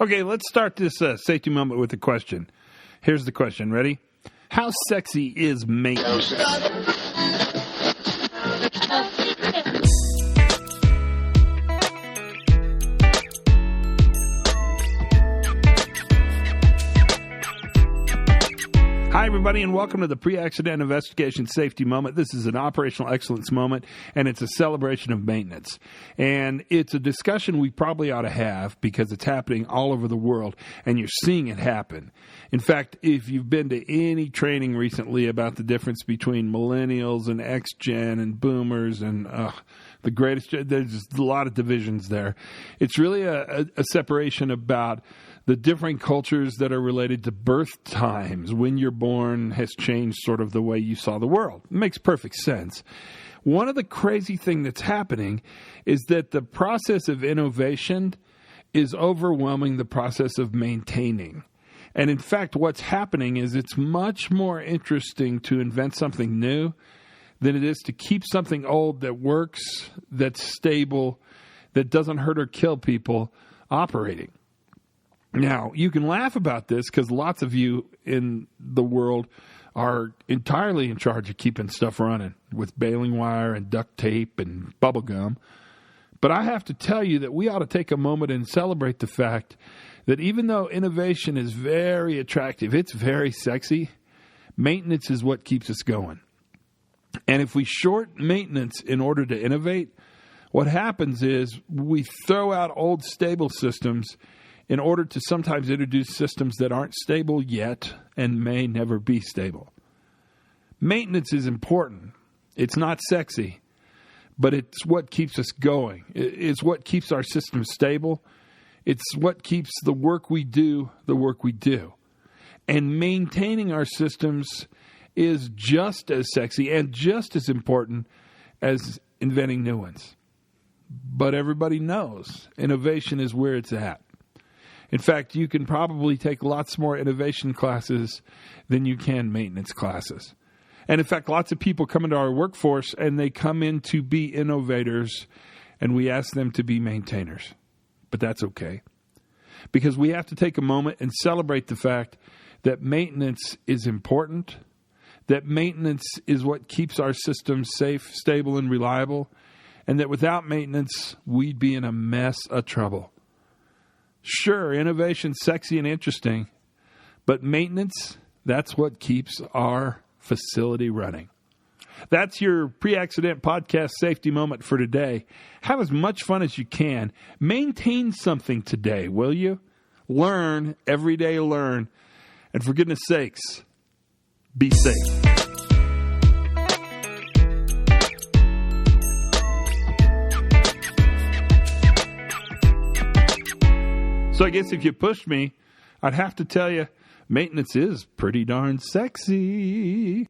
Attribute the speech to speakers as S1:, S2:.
S1: Okay, let's start this safety moment with a question. Here's the question. Ready? How sexy is maintenance? Hi, everybody, and welcome to the Pre-Accident Investigation Safety Moment. This is an operational excellence moment, and it's a celebration of maintenance. And it's a discussion we probably ought to have because it's happening all over the world, and you're seeing it happen. In fact, if you've been to any training recently about the difference between millennials and X-Gen and boomers and the greatest, there's just a lot of divisions there. It's really a separation about the different cultures that are related to birth times. When you're born has changed sort of the way you saw the world. It makes perfect sense. One of the crazy things that's happening is that the process of innovation is overwhelming the process of maintaining. And in fact, what's happening is it's much more interesting to invent something new than it is to keep something old that works, that's stable, that doesn't hurt or kill people operating. Now, you can laugh about this because lots of you in the world are entirely in charge of keeping stuff running with baling wire and duct tape and bubble gum. But I have to tell you that we ought to take a moment and celebrate the fact that even though innovation is very attractive, it's very sexy, maintenance is what keeps us going. And if we short maintenance in order to innovate, what happens is we throw out old stable systems in order to sometimes introduce systems that aren't stable yet and may never be stable. Maintenance is important. It's not sexy, but it's what keeps us going. It's what keeps our system stable. It's what keeps the work we do. And maintaining our systems is just as sexy and just as important as inventing new ones. But everybody knows innovation is where it's at. In fact, you can probably take lots more innovation classes than you can maintenance classes. And in fact, lots of people come into our workforce and they come in to be innovators and we ask them to be maintainers. But that's okay. Because we have to take a moment and celebrate the fact that maintenance is important, that maintenance is what keeps our systems safe, stable, and reliable, and that without maintenance, we'd be in a mess of trouble. Sure, innovation's sexy and interesting, but maintenance, that's what keeps our facility running. That's your Pre-Accident Podcast Safety Moment for today. Have as much fun as you can. Maintain something today, will you? Learn, every day learn. And for goodness sakes, be safe. So I guess if you pushed me, I'd have to tell you, maintenance is pretty darn sexy.